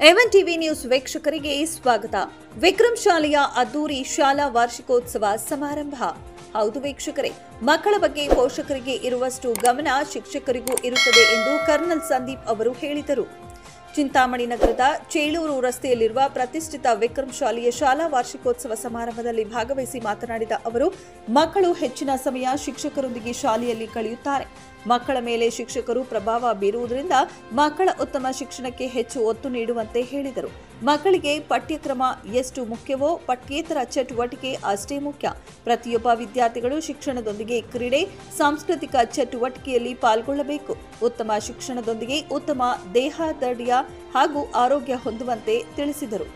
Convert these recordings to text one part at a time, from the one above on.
ಎವನ್ TV news ವೀಕ್ಷಕರಿಗೆ ಸ್ವಾಗತ. ವಿಕ್ರಮ್ ಶಾಲೆಯ ಅದ್ದೂರಿ ಶಾಲಾ ವಾರ್ಷಿಕೋತ್ಸವ ಸಮಾರಂಭ. ಹೌದು ವೀಕ್ಷಕರೇ, ಮಕ್ಕಳ ಬಗ್ಗೆ ಪೋಷಕರಿಗೆ ಇರುವಷ್ಟು ಗಮನ ಶಿಕ್ಷಕರಿಗೂ ಇರುತ್ತದೆ ಎಂದು ಕರ್ನಲ್ ಸಂದೀಪ್ ಅವರು ಹೇಳಿದರು. ಚಿಂತಾಮಣಿ ನಗರದ ಚೇಳೂರು ರಸ್ತೆಯಲ್ಲಿರುವ ಪ್ರತಿಷ್ಠಿತ ವಿಕ್ರಮ್ ಶಾಲೆಯ ಶಾಲಾ ವಾರ್ಷಿಕೋತ್ಸವ ಸಮಾರಂಭದಲ್ಲಿ ಭಾಗವಹಿಸಿ ಮಾತನಾಡಿದ ಅವರು, ಮಕ್ಕಳು ಹೆಚ್ಚಿನ ಸಮಯ ಶಿಕ್ಷಕರೊಂದಿಗೆ ಶಾಲೆಯಲ್ಲಿ ಕಳೆಯುತ್ತಾರೆ. ಮಕ್ಕಳ ಮೇಲೆ ಶಿಕ್ಷಕರು ಪ್ರಭಾವ ಬೀರುವುದರಿಂದ ಮಕ್ಕಳ ಉತ್ತಮ ಶಿಕ್ಷಣಕ್ಕೆ ಹೆಚ್ಚು ಒತ್ತು ನೀಡುವಂತೆ ಹೇಳಿದರು. ಮಕ್ಕಳಿಗೆ ಪಠ್ಯಕ್ರಮ ಎಷ್ಟು ಮುಖ್ಯವೋ ಪಠ್ಯೇತರ ಚಟುವಟಿಕೆ ಅಷ್ಟೇ ಮುಖ್ಯ. ಪ್ರತಿಯೊಬ್ಬ ವಿದ್ಯಾರ್ಥಿಗಳು ಶಿಕ್ಷಣದೊಂದಿಗೆ ಕ್ರೀಡೆ, ಸಾಂಸ್ಕೃತಿಕ ಚಟುವಟಿಕೆಯಲ್ಲಿ ಪಾಲ್ಗೊಳ್ಳಬೇಕು. ಉತ್ತಮ ಶಿಕ್ಷಣದೊಂದಿಗೆ ಉತ್ತಮ ದೇಹದಾಢ್ರ್ಯ ಹಾಗೂ ಆರೋಗ್ಯ ಹೊಂದುವಂತೆ ತಿಳಿಸಿದರು.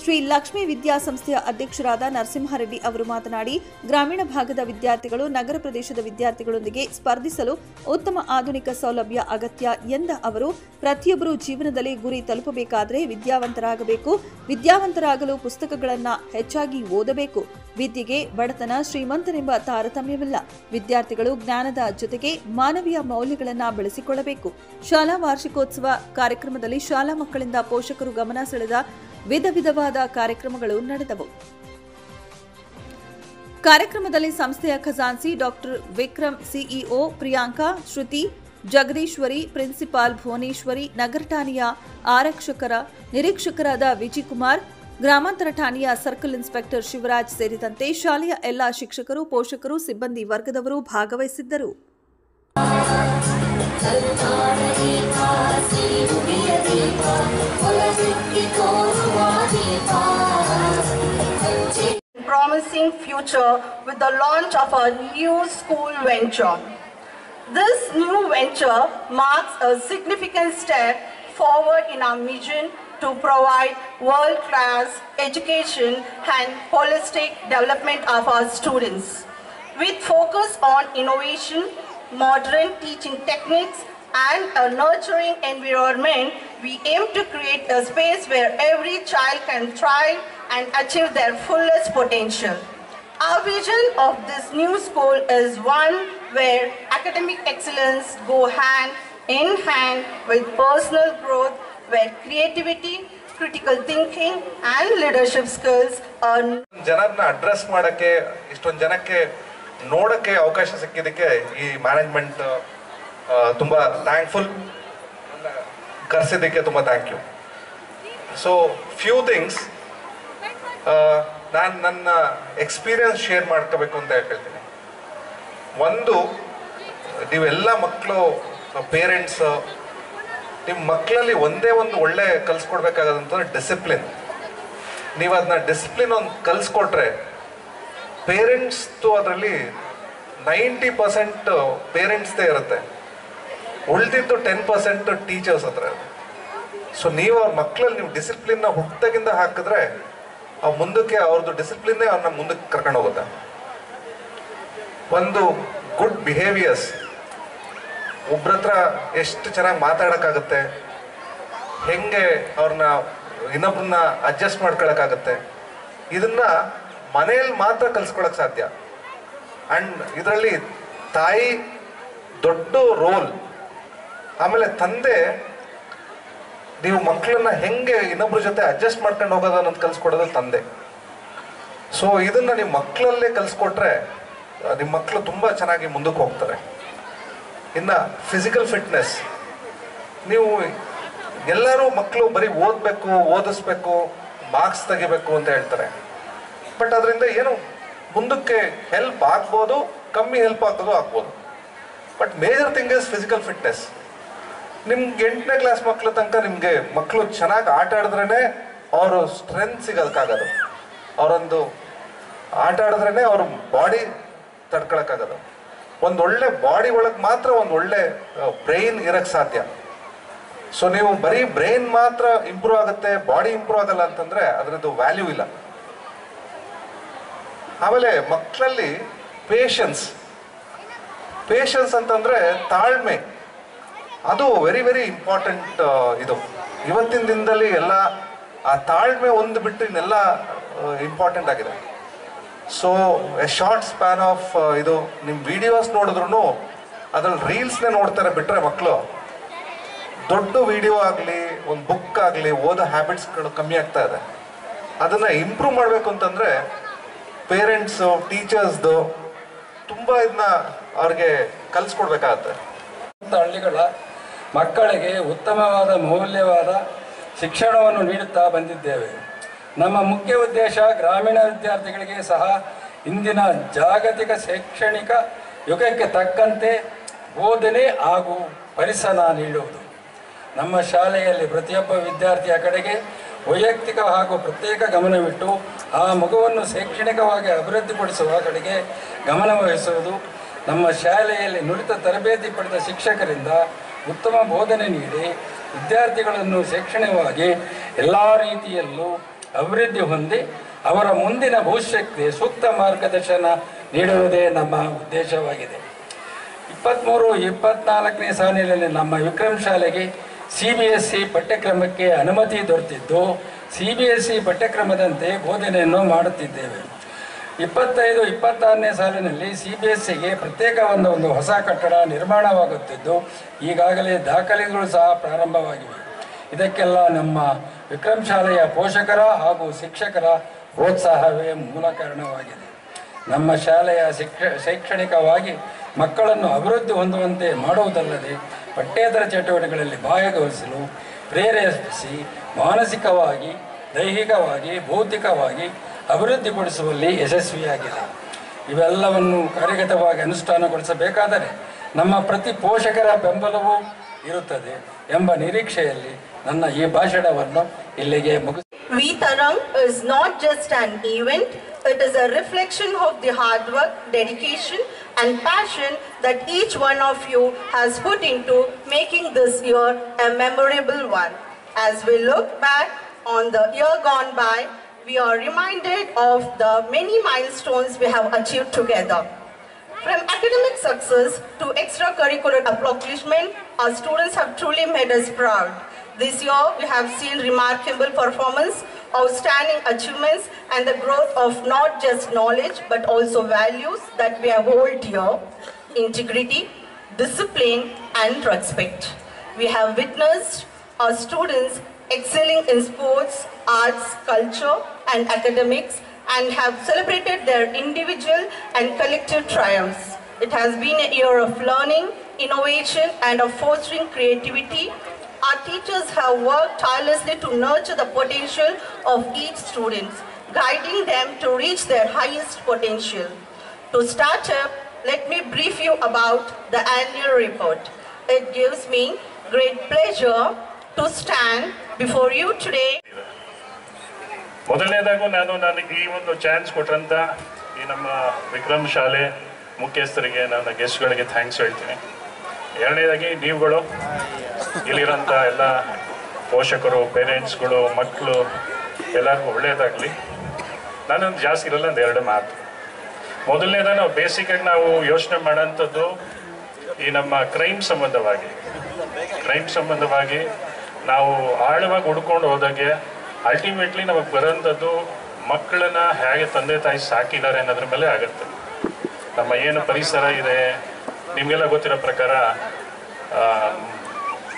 ಶ್ರೀ ಲಕ್ಷ್ಮೀ ವಿದ್ಯಾಸಂಸ್ಥೆಯ ಅಧ್ಯಕ್ಷರಾದ ನರಸಿಂಹಾರೆಡ್ಡಿ ಅವರು ಮಾತನಾಡಿ, ಗ್ರಾಮೀಣ ಭಾಗದ ವಿದ್ಯಾರ್ಥಿಗಳು ನಗರ ಪ್ರದೇಶದ ವಿದ್ಯಾರ್ಥಿಗಳೊಂದಿಗೆ ಸ್ಪರ್ಧಿಸಲು ಉತ್ತಮ ಆಧುನಿಕ ಸೌಲಭ್ಯ ಅಗತ್ಯ ಎಂದ ಅವರು, ಪ್ರತಿಯೊಬ್ಬರು ಜೀವನದಲ್ಲಿ ಗುರಿ ತಲುಪಬೇಕಾದರೆ ವಿದ್ಯಾವಂತರಾಗಬೇಕು. ವಿದ್ಯಾವಂತರಾಗಲು ಪುಸ್ತಕಗಳನ್ನು ಹೆಚ್ಚಾಗಿ ಓದಬೇಕು. ವಿದ್ಯೆಗೆ ಬಡತನ, ಶ್ರೀಮಂತನೆಂಬ ತಾರತಮ್ಯವಿಲ್ಲ. ವಿದ್ಯಾರ್ಥಿಗಳು ಜ್ಞಾನದ ಜೊತೆಗೆ ಮಾನವೀಯ ಮೌಲ್ಯಗಳನ್ನು ಬೆಳೆಸಿಕೊಳ್ಳಬೇಕು. ಶಾಲಾ ವಾರ್ಷಿಕೋತ್ಸವ ಕಾರ್ಯಕ್ರಮದಲ್ಲಿ ಶಾಲಾ ಮಕ್ಕಳಿಂದ ಪೋಷಕರು ಗಮನ ಸೆಳೆದ ವಿಧವಾದ ಕಾರ್ಯಕ್ರಮಗಳು ನಡೆದವು. ಕಾರ್ಯಕ್ರಮದಲ್ಲಿ ಸಂಸ್ಥೆಯ ಖಜಾನ್ಸಿ ಡಾಕ್ಟರ್ ವಿಕ್ರಮ್, ಸಿಇಒ ಪ್ರಿಯಾಂಕಾ, ಶ್ರುತಿ, ಜಗದೀಶ್ವರಿ, ಪ್ರಿನ್ಸಿಪಾಲ್ ಭುವನೇಶ್ವರಿ, ನಗರ ಠಾಣೆಯ ಆರಕ್ಷಕರ ನಿರೀಕ್ಷಕರಾದ ವಿಜಯಕುಮಾರ್, ಗ್ರಾಮಾಂತರ ಠಾಣೆಯ ಸರ್ಕಲ್ ಇನ್ಸ್ಪೆಕ್ಟರ್ ಶಿವರಾಜ್ ಸೇರಿದಂತೆ ಶಾಲೆಯ ಎಲ್ಲಾ ಶಿಕ್ಷಕರು, ಪೋಷಕರು, ಸಿಬ್ಬಂದಿ ವರ್ಗದವರು ಭಾಗವಹಿಸಿದ್ದರು. Promising future with the launch of a new school venture. This new venture marks a significant step forward in our mission to provide world-class education and holistic development of our students. With focus on innovation, modern teaching techniques, and a nurturing environment, we aim to create a space where every child can thrive and achieve their fullest potential. Our vision of this new school is one where academic excellence go hand in hand with personal growth, where creativity, critical thinking and leadership skills are ಜನರನ್ನ address ಮಾಡಕ್ಕೆ, ಇಷ್ಟೊಂದು ಜನಕ್ಕೆ ನೋಡಕ್ಕೆ ಅವಕಾಶ ಸಿಕ್ಕಿದ್ದಕ್ಕೆ ಈ management ತುಂಬಾ thankful. ಕರೆಸಿದ್ದಕ್ಕೆ ತುಂಬಾ thank you. So few things ನಾನು ನನ್ನ ಎಕ್ಸ್ಪೀರಿಯನ್ಸ್ ಶೇರ್ ಮಾಡ್ಕೋಬೇಕು ಅಂತ ಹೇಳ್ತೀನಿ. ಒಂದು, ನೀವೆಲ್ಲ ಮಕ್ಕಳು ಪೇರೆಂಟ್ಸ್, ನಿಮ್ಮ ಮಕ್ಕಳಲ್ಲಿ ಒಂದೇ ಒಂದು ಒಳ್ಳೆ ಕಲಿಸ್ಕೊಡ್ಬೇಕಾಗದಂತಂದ್ರೆ ಡಿಸಿಪ್ಲಿನ್. ನೀವು ಅದನ್ನ ಡಿಸಿಪ್ಲಿನ್ ಒಂದು ಕಲಿಸ್ಕೊಟ್ರೆ ಪೇರೆಂಟ್ಸ್ದು ಅದರಲ್ಲಿ 90% ಪೇರೆಂಟ್ಸ್ದೇ ಇರುತ್ತೆ, ಉಳಿದಿದ್ದು 10% ಟೀಚರ್ಸ್ ಹತ್ರ ಇರುತ್ತೆ. ಸೊ ನೀವು ಅವ್ರ ಮಕ್ಕಳಲ್ಲಿ ನೀವು ಡಿಸಿಪ್ಲಿನ್ನ ಹುಟ್ಟದಾಗಿಂದ ಹಾಕಿದ್ರೆ ಅವ್ರು ಮುಂದಕ್ಕೆ ಅವ್ರದ್ದು ಡಿಸಿಪ್ಲಿನ್ನೇ ಅವ್ರನ್ನ ಮುಂದಕ್ಕೆ ಕರ್ಕೊಂಡು ಹೋಗುತ್ತೆ. ಒಂದು ಗುಡ್ ಬಿಹೇವಿಯರ್ಸ್, ಒಬ್ರ ಹತ್ರ ಎಷ್ಟು ಚೆನ್ನಾಗಿ ಮಾತಾಡೋಕ್ಕಾಗುತ್ತೆ, ಹೆಂಗೆ ಅವ್ರನ್ನ ಇನ್ನೊಬ್ರನ್ನ ಅಡ್ಜಸ್ಟ್ ಮಾಡ್ಕೊಳಕ್ಕಾಗತ್ತೆ, ಇದನ್ನ ಮನೆಯಲ್ಲಿ ಮಾತ್ರ ಕಲಿಸ್ಕೊಳಕ್ ಸಾಧ್ಯ. ಆ್ಯಂಡ್ ಇದರಲ್ಲಿ ತಾಯಿ ದೊಡ್ಡ ರೋಲ್. ಆಮೇಲೆ ತಂದೆ, ನೀವು ಮಕ್ಕಳನ್ನ ಹೆಂಗೆ ಇನ್ನೊಬ್ರ ಜೊತೆ ಅಡ್ಜಸ್ಟ್ ಮಾಡ್ಕೊಂಡು ಹೋಗೋದು ಅನ್ನೋದು ಕಲಿಸ್ಕೊಡೋದು ತಂದೆ. ಸೊ ಇದನ್ನ ನಿಮ್ಮ ಮಕ್ಕಳಲ್ಲೇ ಕಲಿಸ್ಕೊಟ್ರೆ ನಿಮ್ಮ ಮಕ್ಕಳು ತುಂಬ ಚೆನ್ನಾಗಿ ಮುಂದಕ್ಕೆ ಹೋಗ್ತಾರೆ. ಇನ್ನು ಫಿಸಿಕಲ್ ಫಿಟ್ನೆಸ್, ನೀವು ಎಲ್ಲರೂ ಮಕ್ಕಳು ಬರೀ ಓದಬೇಕು, ಓದಿಸ್ಬೇಕು, ಮಾರ್ಕ್ಸ್ ತೆಗಿಬೇಕು ಅಂತ ಹೇಳ್ತಾರೆ. ಬಟ್ ಅದರಿಂದ ಏನು ಮುಂದಕ್ಕೆ ಹೆಲ್ಪ್ ಆಗ್ಬೋದು, ಕಮ್ಮಿ ಹೆಲ್ಪ್ ಆಗ್ಬೋದು. But major thing is physical fitness. ನಿಮ್ಗೆ 8ನೇ ಕ್ಲಾಸ್ ಮಕ್ಕಳ ತನಕ ನಿಮಗೆ ಮಕ್ಕಳು ಚೆನ್ನಾಗಿ ಆಟ ಆಡಿದ್ರೇ ಅವರು ಸ್ಟ್ರೆಂತ್ ಸಿಗೋದಕ್ಕಾಗೋದು. ಅವರೊಂದು ಆಟ ಆಡಿದ್ರೇ ಅವ್ರ ಬಾಡಿ ತಡ್ಕೊಳಕ್ಕಾಗೋದು. ಒಂದು ಒಳ್ಳೆ ಬಾಡಿ ಒಳಗೆ ಮಾತ್ರ ಒಂದು ಒಳ್ಳೆ ಬ್ರೈನ್ ಇರೋಕ್ಕೆ ಸಾಧ್ಯ. ಸೊ ನೀವು ಬರೀ ಬ್ರೈನ್ ಮಾತ್ರ ಇಂಪ್ರೂವ್ ಆಗುತ್ತೆ, ಬಾಡಿ ಇಂಪ್ರೂವ್ ಆಗಲ್ಲ ಅಂತಂದರೆ ಅದರದ್ದು ವ್ಯಾಲ್ಯೂ ಇಲ್ಲ. ಆಮೇಲೆ ಮಕ್ಕಳಲ್ಲಿ ಪೇಷನ್ಸ್ ಅಂತಂದರೆ ತಾಳ್ಮೆ, ಅದು ವೆರಿ ವೆರಿ ಇಂಪಾರ್ಟೆಂಟ್. ಇದು ಇವತ್ತಿನ ದಿನದಲ್ಲಿ ಎಲ್ಲ ಆ ತಾಳ್ಮೆ ಒಂದು ಬಿಟ್ಟು ಇನ್ನೆಲ್ಲ ಇಂಪಾರ್ಟೆಂಟ್ ಆಗಿದೆ. So A short span of ಇದು ನಿಮ್ಮ ವಿಡಿಯೋಸ್ ನೋಡಿದ್ರು ಅದ್ರಲ್ಲಿ ರೀಲ್ಸ್ನೇ ನೋಡ್ತಾರೆ ಬಿಟ್ಟರೆ ಮಕ್ಕಳು ದೊಡ್ಡ ವಿಡಿಯೋ ಆಗಲಿ ಒಂದು ಬುಕ್ ಆಗಲಿ ಓದೋ ಹ್ಯಾಬಿಟ್ಸ್ಗಳು ಕಮ್ಮಿ ಆಗ್ತಾ ಇದೆ. ಅದನ್ನು ಇಂಪ್ರೂವ್ ಮಾಡಬೇಕು ಅಂತಂದರೆ ಪೇರೆಂಟ್ಸು ಟೀಚರ್ಸ್ದು ತುಂಬ ಇದನ್ನ ಅವ್ರಿಗೆ ಕಲಿಸ್ಕೊಡ್ಬೇಕಾಗತ್ತೆ. ಹಳ್ಳಿಗಳ ಮಕ್ಕಳಿಗೆ ಉತ್ತಮವಾದ ಮೌಲ್ಯವಾದ ಶಿಕ್ಷಣವನ್ನು ನೀಡುತ್ತಾ ಬಂದಿದ್ದೇವೆ. ನಮ್ಮ ಮುಖ್ಯ ಉದ್ದೇಶ ಗ್ರಾಮೀಣ ವಿದ್ಯಾರ್ಥಿಗಳಿಗೆ ಸಹ ಇಂದಿನ ಜಾಗತಿಕ ಶೈಕ್ಷಣಿಕ ಯುಗಕ್ಕೆ ತಕ್ಕಂತೆ ಬೋಧನೆ ಹಾಗೂ ಪರಿಸರ ನೀಡುವುದು. ನಮ್ಮ ಶಾಲೆಯಲ್ಲಿ ಪ್ರತಿಯೊಬ್ಬ ವಿದ್ಯಾರ್ಥಿಯ ಕಡೆಗೆ ವೈಯಕ್ತಿಕ ಹಾಗೂ ಪ್ರತ್ಯೇಕ ಗಮನವಿಟ್ಟು ಆ ಮಗುವನ್ನು ಶೈಕ್ಷಣಿಕವಾಗಿ ಅಭಿವೃದ್ಧಿಪಡಿಸುವ ಕಡೆಗೆ ಗಮನವಹಿಸುವುದು. ನಮ್ಮ ಶಾಲೆಯಲ್ಲಿ ನುರಿತ ತರಬೇತಿ ಪಡೆದ ಶಿಕ್ಷಕರಿಂದ ಉತ್ತಮ ಬೋಧನೆ ನೀಡಿ ವಿದ್ಯಾರ್ಥಿಗಳನ್ನು ಶೈಕ್ಷಣಿಕವಾಗಿ ಎಲ್ಲ ರೀತಿಯಲ್ಲೂ ಅಭಿವೃದ್ಧಿ ಹೊಂದಿ ಅವರ ಮುಂದಿನ ಭವಿಷ್ಯಕ್ಕೆ ಸೂಕ್ತ ಮಾರ್ಗದರ್ಶನ ನೀಡುವುದೇ ನಮ್ಮ ಉದ್ದೇಶವಾಗಿದೆ. 23-24ನೇ ಸಾಲಿನಲ್ಲಿ ನಮ್ಮ ವಿಕ್ರಮ್ ಶಾಲೆಗೆ CBSE ಪಠ್ಯಕ್ರಮಕ್ಕೆ ಅನುಮತಿ ದೊರೆತಿದ್ದು CBSE ಪಠ್ಯಕ್ರಮದಂತೆ ಬೋಧನೆಯನ್ನು ಮಾಡುತ್ತಿದ್ದೇವೆ. 25-26ನೇ ಸಾಲಿನಲ್ಲಿ CBSEಗೆ ಪ್ರತ್ಯೇಕವಾದ ಒಂದು ಹೊಸ ಕಟ್ಟಡ ನಿರ್ಮಾಣವಾಗುತ್ತಿದ್ದು ಈಗಾಗಲೇ ದಾಖಲೆಗಳು ಸಹ ಪ್ರಾರಂಭವಾಗಿವೆ. ಇದಕ್ಕೆಲ್ಲ ನಮ್ಮ ವಿಕ್ರಮ್ ಶಾಲೆಯ ಪೋಷಕರ ಹಾಗೂ ಶಿಕ್ಷಕರ ಪ್ರೋತ್ಸಾಹವೇ ಮೂಲ ಕಾರಣವಾಗಿದೆ. ನಮ್ಮ ಶಾಲೆಯ ಶೈಕ್ಷಣಿಕವಾಗಿ ಮಕ್ಕಳನ್ನು ಅಭಿವೃದ್ಧಿ ಹೊಂದುವಂತೆ ಮಾಡುವುದಲ್ಲದೆ ಪಠ್ಯೇತರ ಚಟುವಟಿಕೆಗಳಲ್ಲಿ ಭಾಗವಹಿಸಲು ಪ್ರೇರೇಪಿಸಿ ಮಾನಸಿಕವಾಗಿ, ದೈಹಿಕವಾಗಿ, ಭೌತಿಕವಾಗಿ ಅಭಿವೃದ್ಧಿಪಡಿಸುವಲ್ಲಿ ಯಶಸ್ವಿಯಾಗಿದೆ. ಇವೆಲ್ಲವನ್ನು ಕಾರ್ಯಗತವಾಗಿ ಅನುಷ್ಠಾನಗೊಳಿಸಬೇಕಾದರೆ ನಮ್ಮ ಪ್ರತಿ ಪೋಷಕರ ಬೆಂಬಲವೂ ಇರುತ್ತದೆ ಎಂಬ ನಿರೀಕ್ಷೆಯಲ್ಲಿ ನನ್ನ ಈ ಭಾಷಣವನ್ನು ಇಲ್ಲಿಗೆ ಮುಗಿಸಿ. V-Tarang is not just an event, it is a reflection of the hard work, dedication and passion that each one of you has put into making this year a memorable one. As we look back on the year gone by, we are reminded of the many milestones we have achieved together. From academic success to extracurricular accomplishment, our students have truly made us proud. This year, we have seen remarkable performance, outstanding achievements, and the growth of not just knowledge, but also values that we have hold dear: integrity, discipline, and respect. We have witnessed our students excelling in sports, arts, culture, and academics, and have celebrated their individual and collective triumphs. It has been a year of learning, innovation, and of fostering creativity. Our teachers have worked tirelessly to nurture the potential of each student, guiding them to reach their highest potential. To start up, let me brief you about the annual report. It gives me great pleasure to stand before you today. ಮೊದಲನೇದಾಗೂ ನನಗೆ ಈ ಒಂದು chance ಕೊಟ್ಟರಂತ ಈ ನಮ್ಮ ವಿಕ್ರಮ್ ಶಾಲೆ ಮುಖ್ಯಸ್ಥರಿಗೆ, ನನ್ನ ಗೆಸ್ಟ್ಗಳಿಗೆ thanks ಹೇಳ್ತೀನಿ. ಎರಡನೇದಾಗಿ ನೀವುಗಳು ಇಲ್ಲಿರೋಂಥ ಎಲ್ಲ ಪೋಷಕರು, ಪೇರೆಂಟ್ಸ್ಗಳು, ಮಕ್ಕಳು ಎಲ್ಲರಿಗೂ ಒಳ್ಳೆಯದಾಗಲಿ. ನಾನೊಂದು ಜಾಸ್ತಿ ಇರಲ್ಲ, ಒಂದು ಎರಡು ಮಾತು. ಮೊದಲನೇದ ನಾವು ಬೇಸಿಕಾಗಿ ನಾವು ಯೋಚನೆ ಮಾಡೋಂಥದ್ದು ಈ ನಮ್ಮ ಕ್ರೈಮ್ ಸಂಬಂಧವಾಗಿ ನಾವು ಆಳವಾಗಿ ಹುಡ್ಕೊಂಡು ಹೋದಾಗೆ ಅಲ್ಟಿಮೇಟ್ಲಿ ನಮಗೆ ಬರೋಂಥದ್ದು ಮಕ್ಕಳನ್ನ ಹೇಗೆ ತಂದೆ ತಾಯಿ ಸಾಕಿದ್ದಾರೆ ಅನ್ನೋದ್ರ ಮೇಲೆ ಆಗುತ್ತೆ. ನಮ್ಮ ಏನು ಪರಿಸರ ಇದೆ, ನಿಮಗೆಲ್ಲ ಗೊತ್ತಿರೋ ಪ್ರಕಾರ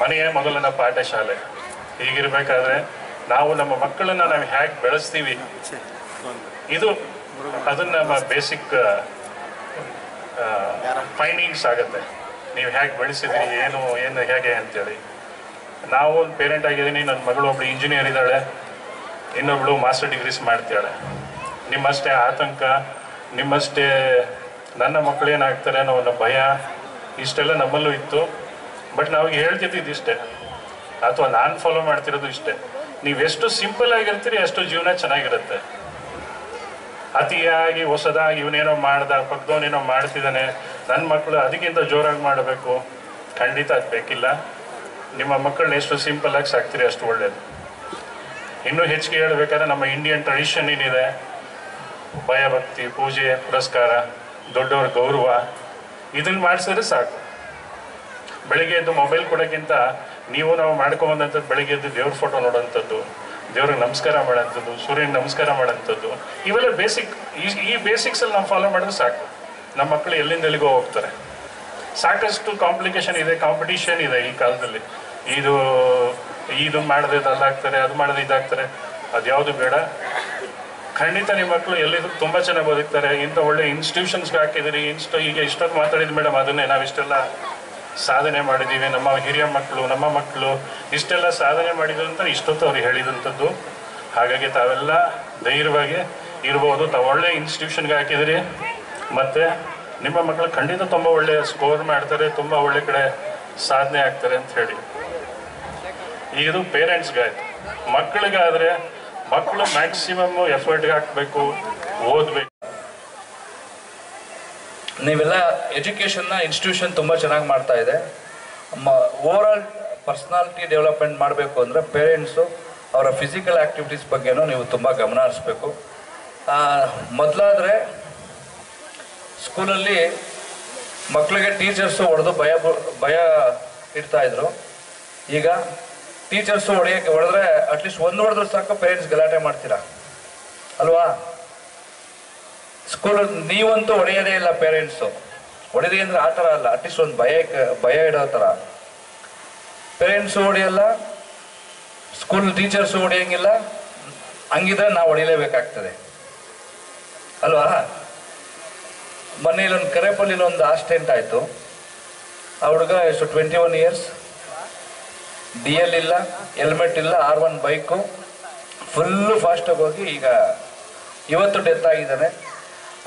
ಮನೆಯೇ ಮೊದಲನ ಪಾಠಶಾಲೆ. ಹೀಗಿರಬೇಕಾದ್ರೆ ನಾವು ನಮ್ಮ ಮಕ್ಕಳನ್ನ ನಾವು ಹೇಗೆ ಬೆಳೆಸ್ತೀವಿ, ಅದನ್ನ ನಮ್ಮ ಬೇಸಿಕ್ ಫೈಂಡಿಂಗ್ಸ್ ಆಗುತ್ತೆ. ನೀವು ಹೇಗೆ ಬೆಳೆಸಿದ್ರಿ, ಏನು ಹೇಗೆ ಅಂತೇಳಿ. ನಾವು ಒಂದು ಪೇರೆಂಟ್ ಆಗಿದ್ದೀನಿ, ನನ್ನ ಮಗಳು ಒಬ್ಳು ಇಂಜಿನಿಯರ್ ಇದ್ದಾಳೆ, ಇನ್ನೊಬ್ಳು ಮಾಸ್ಟರ್ ಡಿಗ್ರೀಸ್ ಮಾಡ್ತಾಳೆ. ನಿಮ್ಮಷ್ಟೇ ಆತಂಕ, ನಿಮ್ಮಷ್ಟೇ ನನ್ನ ಮಕ್ಕಳು ಏನಾಗ್ತಾರೆ ಅನ್ನೋ ಒಂದು ಭಯ ಇಷ್ಟೆಲ್ಲ ನಮ್ಮಲ್ಲೂ ಇತ್ತು. ಬಟ್ ನಾವು ಹೇಳ್ತಿದ್ದು ಇಷ್ಟೇ, ಅಥವಾ ನಾನು ಫಾಲೋ ಮಾಡ್ತಿರೋದು ಇಷ್ಟೇ: ನೀವೆಷ್ಟು ಸಿಂಪಲ್ ಆಗಿರ್ತೀರಿ ಅಷ್ಟು ಜೀವನ ಚೆನ್ನಾಗಿರುತ್ತೆ. ಅತಿಯಾಗಿ ಹೊಸದಾಗಿ ಇವನೇನೋ ಮಾಡ್ದ, ಪಕ್ಕದವನೇನೋ ಮಾಡ್ತಿದ್ದಾನೆ, ನನ್ನ ಮಕ್ಕಳು ಅದಕ್ಕಿಂತ ಜೋರಾಗಿ ಮಾಡಬೇಕು, ಖಂಡಿತ ಅದು ಬೇಕಿಲ್ಲ. ನಿಮ್ಮ ಮಕ್ಕಳನ್ನ ಎಷ್ಟು ಸಿಂಪಲ್ಲಾಗಿ ಸಾಕ್ತೀರಿ ಅಷ್ಟು ಒಳ್ಳೆಯದು. ಇನ್ನೂ ಹೆಚ್ಚಿಗೆ ಹೇಳಬೇಕಾದ್ರೆ ನಮ್ಮ ಇಂಡಿಯನ್ ಟ್ರೆಡಿಷನ್ ಏನಿದೆ, ಭಯಭಕ್ತಿ, ಪೂಜೆ, ಪುರಸ್ಕಾರ, ದೊಡ್ಡವ್ರ ಗೌರವ, ಇದನ್ನು ಮಾಡಿಸಿದ್ರೆ ಸಾಕು. ಬೆಳಿಗ್ಗೆ ಎದ್ದು ಮೊಬೈಲ್ ಕೊಡೋಕ್ಕಿಂತ ನಾವು ಮಾಡ್ಕೊಂಬಂಥದ್ದು ಬೆಳಿಗ್ಗೆ ಎದ್ದು ದೇವ್ರ ಫೋಟೋ ನೋಡೋಂಥದ್ದು, ದೇವ್ರಿಗೆ ನಮಸ್ಕಾರ ಮಾಡೋಂಥದ್ದು, ಸೂರ್ಯನ ನಮಸ್ಕಾರ ಮಾಡೋಂಥದ್ದು, ಇವೆಲ್ಲ ಬೇಸಿಕ್. ಈ ಬೇಸಿಕ್ಸಲ್ಲಿ ನಾವು ಫಾಲೋ ಮಾಡಿದ್ರೆ ಸಾಕು. ನಮ್ಮ ಮಕ್ಕಳು ಎಲ್ಲಿಂದ ಎಲ್ಲಿಗೋ ಹೋಗ್ತಾರೆ. ಸಾಕಷ್ಟು ಕಾಂಪ್ಲಿಕೇಶನ್ ಇದೆ, ಕಾಂಪಿಟೀಷನ್ ಇದೆ ಈ ಕಾಲದಲ್ಲಿ. ಇದು ಮಾಡಿದ್ರೆ ಅಲ್ಲಾಗ್ತಾರೆ, ಅದು ಮಾಡಿದ್ರೆ ಇದಾಗ್ತಾರೆ, ಅದ್ಯಾವುದು ಬೇಡ. ಖಂಡಿತ ನಿಮ್ಮ ಮಕ್ಕಳು ಎಲ್ಲಿದ್ರು ತುಂಬ ಚೆನ್ನಾಗಿ ಬದುಕ್ತಾರೆ. ಇಂಥ ಒಳ್ಳೆ ಇನ್ಸ್ಟಿಟ್ಯೂಷನ್ಸ್ಗೆ ಹಾಕಿದಿರಿ. ಈಗ ಇಷ್ಟೊತ್ತು ಮಾತಾಡಿದ ಮೇಡಮ್, ಅದನ್ನೇ ನಾವಿಷ್ಟೆಲ್ಲ ಸಾಧನೆ ಮಾಡಿದ್ದೀವಿ, ನಮ್ಮ ಹಿರಿಯ ಮಕ್ಕಳು, ನಮ್ಮ ಮಕ್ಕಳು ಇಷ್ಟೆಲ್ಲ ಸಾಧನೆ ಮಾಡಿದ್ರು ಅಂತ ಇಷ್ಟೊತ್ತು ಅವ್ರಿಗೆ ಹೇಳಿದಂಥದ್ದು. ಹಾಗಾಗಿ ತಾವೆಲ್ಲ ಧೈರ್ಯವಾಗಿ ಇರ್ಬೋದು. ತಾವು ಒಳ್ಳೆ ಇನ್ಸ್ಟಿಟ್ಯೂಷನ್ಗೆ ಹಾಕಿದಿರಿ, ಮತ್ತು ನಿಮ್ಮ ಮಕ್ಕಳು ಖಂಡಿತ ತುಂಬ ಒಳ್ಳೆ ಸ್ಕೋರ್ ಮಾಡ್ತಾರೆ, ತುಂಬ ಒಳ್ಳೆ ಕಡೆ ಸಾಧನೆ ಆಗ್ತಾರೆ ಅಂತ ಹೇಳಿ. ಇದು ಪೇರೆಂಟ್ಸ್ಗೆ ಆಯಿತು. ಮಕ್ಕಳಿಗಾದರೆ ಮಕ್ಕಳು ಮ್ಯಾಕ್ಸಿಮಮ್ ಎಫರ್ಟ್ಗೆ ಹಾಕಬೇಕು, ಓದಬೇಕು. ನೀವೆಲ್ಲ ಎಜುಕೇಷನ್ನ ಇನ್ಸ್ಟಿಟ್ಯೂಷನ್ ತುಂಬ ಚೆನ್ನಾಗಿ ಮಾಡ್ತಾ ಇದೆ. ಓವರಾಲ್ ಪರ್ಸ್ನಾಲಿಟಿ ಡೆವಲಪ್ಮೆಂಟ್ ಮಾಡಬೇಕು ಅಂದರೆ ಪೇರೆಂಟ್ಸು ಅವರ ಫಿಸಿಕಲ್ ಆ್ಯಕ್ಟಿವಿಟೀಸ್ ಬಗ್ಗೆನೂ ನೀವು ತುಂಬ ಗಮನ ಹರಿಸ್ಬೇಕು. ಮೊದಲಾದರೆ ಸ್ಕೂಲಲ್ಲಿ ಮಕ್ಕಳಿಗೆ ಟೀಚರ್ಸು ಹೊಡೆದು ಭಯ ಇಡ್ತಾಯಿದ್ರು. ಈಗ ಟೀಚರ್ಸು ಹೊಡೆದ್ರೆ ಅಟ್ಲೀಸ್ಟ್ ಒಂದು ಹೊಡೆದ್ರೆ ಸಾಕು ಪೇರೆಂಟ್ಸ್ ಗಲಾಟೆ ಮಾಡ್ತೀರಾ ಅಲ್ವಾ? ಸ್ಕೂಲಲ್ಲಿ ನೀವಂತೂ ಹೊಡೆಯೋದೇ ಇಲ್ಲ. ಪೇರೆಂಟ್ಸು ಹೊಡೆದಿ ಅಂದರೆ ಆ ಥರ ಅಲ್ಲ, ಅಟ್ಲೀಸ್ಟ್ ಒಂದು ಭಯ ಇಡೋ ಥರ. ಪೇರೆಂಟ್ಸು ಹೊಡೆಯಲ್ಲ, ಸ್ಕೂಲ್ ಟೀಚರ್ಸು ಹೊಡೆಯೋಂಗಿಲ್ಲ. ಹಂಗಿದ್ರೆ ನಾವು ಹೊಡಿಲೇಬೇಕಾಗ್ತದೆ ಅಲ್ವಾ? ಮೊನ್ನೆಲ್ಲೊಂದು ಕರೇಪಲ್ಲಿಲೊಂದು ಆಕ್ಸಿಡೆಂಟ್ ಆಯಿತು. ಆ ಹುಡುಗ ಎಷ್ಟು 21 ಇಯರ್ಸ್, DL ಇಲ್ಲ, ಹೆಲ್ಮೆಟ್ ಇಲ್ಲ, R1 ಬೈಕು, ಫುಲ್ಲು ಫಾಸ್ಟಾಗಿ ಹೋಗಿ ಈಗ ಇವತ್ತು ಡೆತ್ ಆಗಿದ್ದಾನೆ.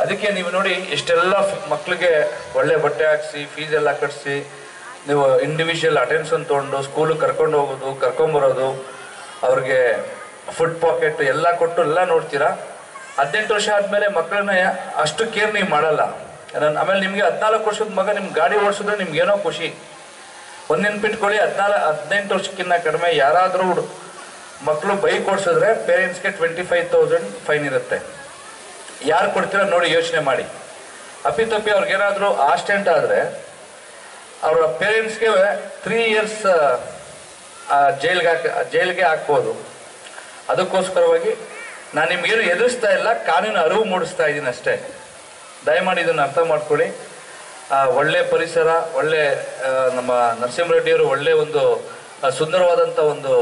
ಅದಕ್ಕೆ ನೀವು ನೋಡಿ ಎಷ್ಟೆಲ್ಲ ಮಕ್ಕಳಿಗೆ ಒಳ್ಳೆ ಬಟ್ಟೆ ಹಾಕಿಸಿ, ಫೀಸ್ ಎಲ್ಲ ಕಟ್ಟಿಸಿ, ನೀವು ಇಂಡಿವಿಜುವಲ್ ಅಟೆನ್ಷನ್ ತೊಗೊಂಡು ಸ್ಕೂಲಿಗೆ ಕರ್ಕೊಂಡು ಹೋಗೋದು, ಕರ್ಕೊಂಬರೋದು, ಅವ್ರಿಗೆ ಫುಡ್ ಪಾಕೆಟ್ ಎಲ್ಲ ಕೊಟ್ಟು ಎಲ್ಲ ನೋಡ್ತೀರಾ. 18 ವರ್ಷ ಆದಮೇಲೆ ಮಕ್ಕಳನ್ನ ಅಷ್ಟು ಕೇರ್ ನೀವು ಮಾಡಲ್ಲ. ಆಮೇಲೆ ನಿಮಗೆ 14 ವರ್ಷದ ಮಗ ನಿಮ್ಗೆ ಗಾಡಿ ಓಡಿಸಿದ್ರೆ ನಿಮ್ಗೇನೋ ಖುಷಿ. ಒಂದು ನೆನ್ಪಿಟ್ಕೊಳ್ಳಿ, 18 ವರ್ಷಕ್ಕಿಂತ ಕಡಿಮೆ ಯಾರಾದರೂ ಮಕ್ಕಳು ಬೈಕ್ ಓಡಿಸಿದ್ರೆ ಪೇರೆಂಟ್ಸ್ಗೆ 25,000 ಫೈನ್ ಇರುತ್ತೆ. ಯಾರು ಕೊಡ್ತೀರ ನೋಡಿ, ಯೋಚನೆ ಮಾಡಿ. ಅಪ್ಪಿತಪ್ಪಿ ಅವ್ರಿಗೇನಾದರೂ ಆಕ್ಸಿಡೆಂಟ್ ಆದರೆ ಅವರ ಪೇರೆಂಟ್ಸ್ಗೆ 3 ಇಯರ್ಸ್ ಜೈಲ್ಗೆ ಹಾಕ್ಬೋದು. ಅದಕ್ಕೋಸ್ಕರವಾಗಿ ನಾನು ನಿಮಗೇನು ಎದುರಿಸ್ತಾ ಇಲ್ಲ, ಕಾನೂನು ಅರಿವು ಮೂಡಿಸ್ತಾ ಇದ್ದೀನಿ ಅಷ್ಟೇ. ದಯಮಾಡಿ ಇದನ್ನು ಅರ್ಥ ಮಾಡ್ಕೊಳ್ಳಿ. ಒಳ್ಳೆ ಪರಿಸರ, ಒಳ್ಳೆ ನಮ್ಮ ನರಸಿಂಹರೆಡ್ಡಿಯವರು ಒಳ್ಳೆ ಒಂದು ಸುಂದರವಾದಂಥ ಒಂದು